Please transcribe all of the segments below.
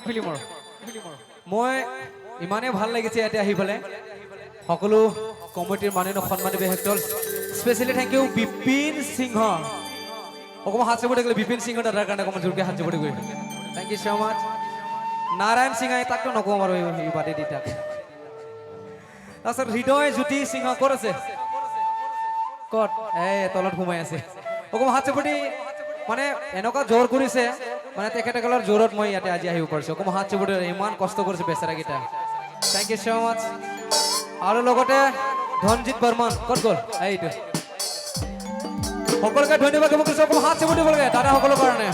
ফিল্মৰ মই ইমানেই ভাল লাগিছে ইয়াতে আহি পেলাই সকলো কমিটিৰ মাননীয় সন্মানী ব্যক্তিসকল স্পেচিয়েলি থেংক ইউ বিপিন সিংহ অকমান হাত চাপৰি গ'লে বিপিন সিংহ দাদাৰ কাৰণে অকমান জোৰকে হাত চাপৰি গৈ থেংক ইউ ছ' মাছ নাৰায়ণ সিংহাই তাকতো নকওঁ আৰু এই বাদে দি তাক তাৰপিছত হৃদয় জ্যোতি সিংহ ক'ত আছে ক'ত তলত সোমাই আছে অকমান হাত চাপৰি মানে এনেকুৱা জোৰ কৰিছে মানে তেখেতসকলৰ জোৰত মই ইয়াতে আজি আহিব পাৰিছোঁ অকমান হাত চাপৰি ইমান কষ্ট কৰিছে বেচাৰাকেইটা থেংক ইউ ছ' মাছ আৰু লগতে ধনজিৎ বৰ্মন ক'ত গ'ল এইটো সকলোকে ধন্যবাদ জ্ঞাপন কৰিছোঁ অকমান হাত চাপৰি দিব লাগে দাদাসকলৰ কাৰণে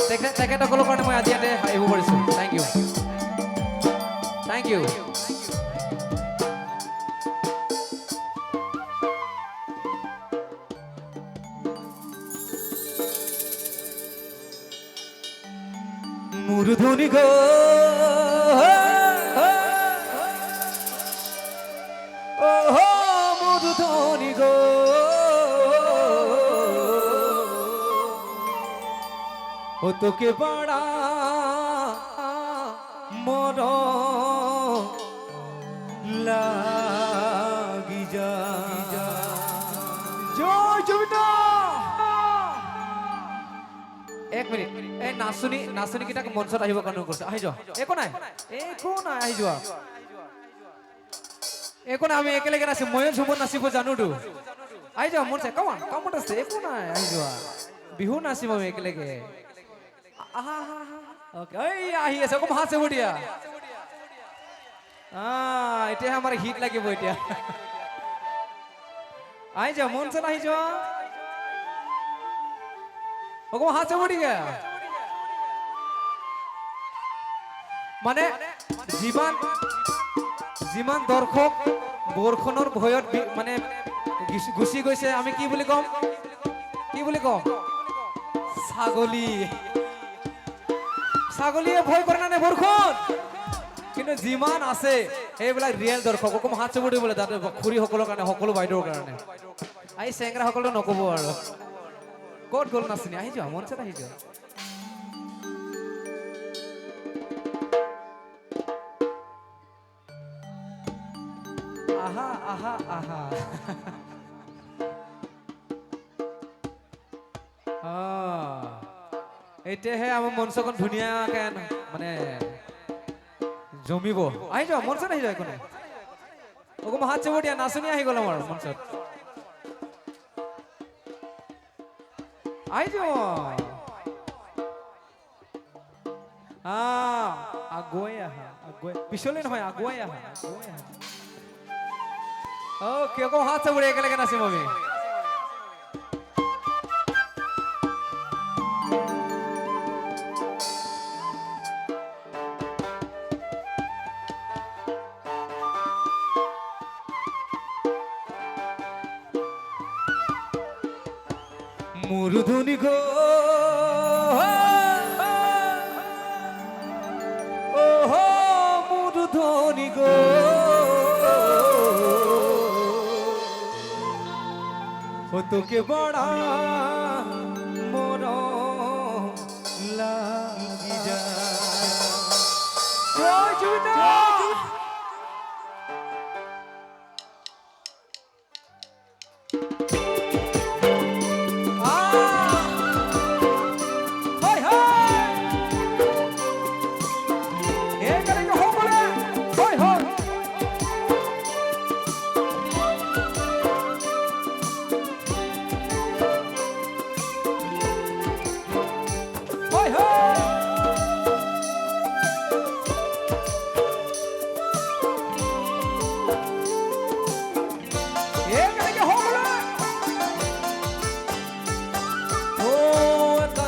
তেখেতসকলৰ কাৰণে মই আজি ইয়াতে আহিব পাৰিছোঁ থেংক ইউ থেংক ইউ মূৰ্ধনি গো মূৰ্ধনি গো ও তোকে বড়া মর লাগি যা জয় জমিনা এক মিনিট এই নাচনী কেইটাক মঞ্চত আহিব কাৰণে কৈছে আহি যোৱা একো নাই আহি যোৱা একো নাই আমি একেলগে নাচিম ময়ো ঝুমত নাচিব জানোতো আহি যোৱা মঞ্চ কামত আছে একো নাই আহি যোৱা বিহু নাচিম আমি একেলগে আহি আছে অকমান হাত চাব দিয়া এতিয়াহে আমাৰ হিট লাগিব এতিয়া আহি যোৱা মঞ্চত আহি যোৱা অকমান হাত চাব দিয়া মানে যিমান দৰ্শক বৰষুণৰ ভয়ত মানে গুচি গৈছে আমি কি বুলি কম ছাগলীয়ে ভয় কৰে না বৰষুণ কিন্তু যিমান আছে এইবিলাক ৰিয়েল দৰ্শক অকমান হাত চাব দিবলৈ তাতে খুৰীসকলৰ কাৰণে সকলো বাইদেউৰ কাৰণে আহি চেংৰাসকলে নক'ব আৰু ক'ত গ'ল নাচিনি আহি যোৱা মঞ্চত আহি যোৱা আহা এতিয়াহে আমাৰ মঞ্চখন ধুনীয়াকে মানে জমিব আহি যোৱা মঞ্চত আহি যোৱা একো নাই অকমান হাত চাব দিয়া নাচনি আহি গ'ল আমাৰ মঞ্চত আহি যোৱা আগুৱাই আহা পিছলৈ নহয় আগুৱাই আহা অ'কে অকমান হাত চাব দিয়া একেলগে নাচিম আমি মূৰ্ধনি গো মূৰ্ধনি গো ও তোকে বড়া মর লাগি যা জয় জুনা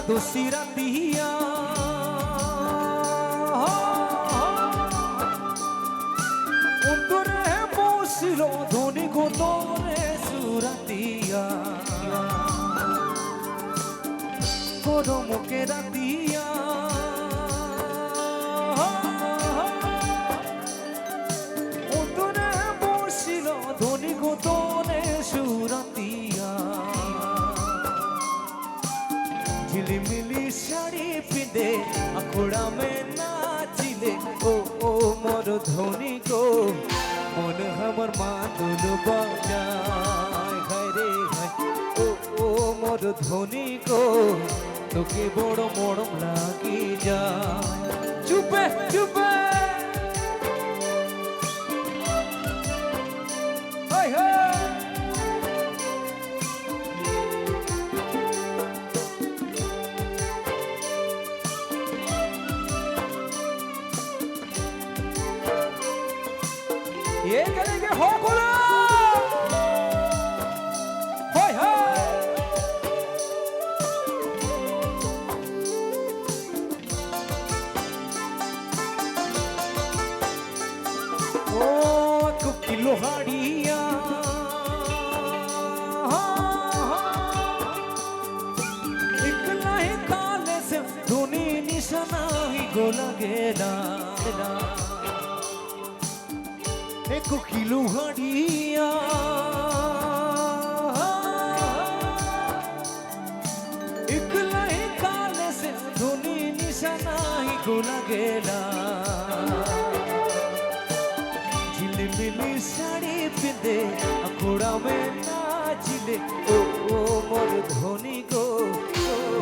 Dosiratia Untore musilo dhoni gotore suratia Koro muke ratia Untore musilo dhoni gotore suratia Jhilmili sari पिंदे अखोड़ा में ना ধনী গো মন আমার মাদল বাজায় হায় রে হায় ও ও মোর ধনী গো তোকে বড় মরম লাগি যায় চুপে চুপে হায় হায় এখানে হকলা হয় হয় ও কুকিলো হাড়িয়া इतना ही ताले से धुनी निशाना ही गोला गेला एक किलो हड़िया इकला ही काले से धुनी निशाना ही गोला गेला झिलमिली साड़ी पिंदे अखोड़ा में नाचिले ओ ओ मोर धोनी को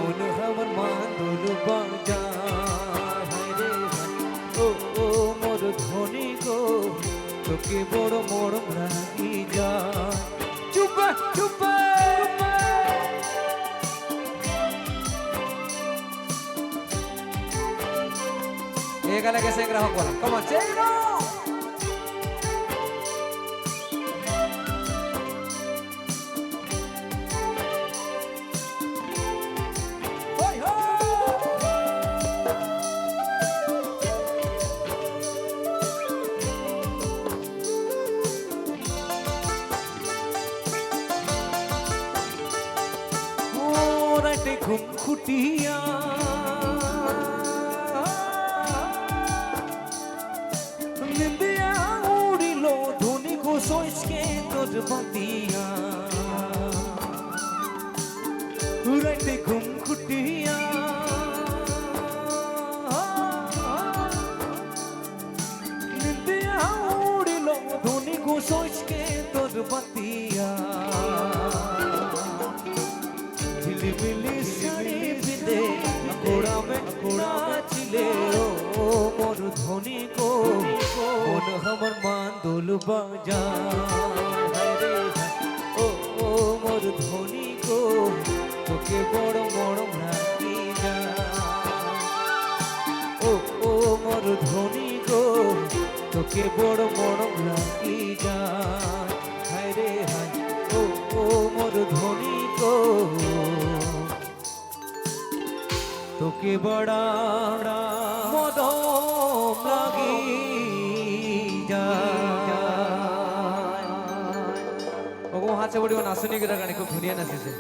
मन हमर मांदुल बाजा हाय रे ओ ओ मोर धोनी को তোকে বড় মরম লাগি যায় চুপে চুপে এগালে কে সেংরা হোক বলা কম অন সেংরা হই হই ঘুম খুটিয়া নিন্দিয়া উড়িল ধনী ঘোষকে তোর বাতিয়া রাইতে ঘুম খুটিয়া নিন্দিয়া উড়িল ধনী ঘোষকে তোর বাতিয়া झिलमिली साड़ी पिंदे अखोड़ा में नाचिले ओ मोर धोनी को मन हमर मांदुल बाजा हाय रे ओ ओ मोर धोनी को তোকে বড় মরম লাগি যায় ও ও মোর ধোনি গো তোকে বড় মরম লাগি যায় হায় রে হায় ও ও মোর ধোনি গো তোকে বড়া মরম লাগি যায় ওগো হাতে বড়িও নাচনি গেরা গানি খুব ধুনিয়া নাচিছে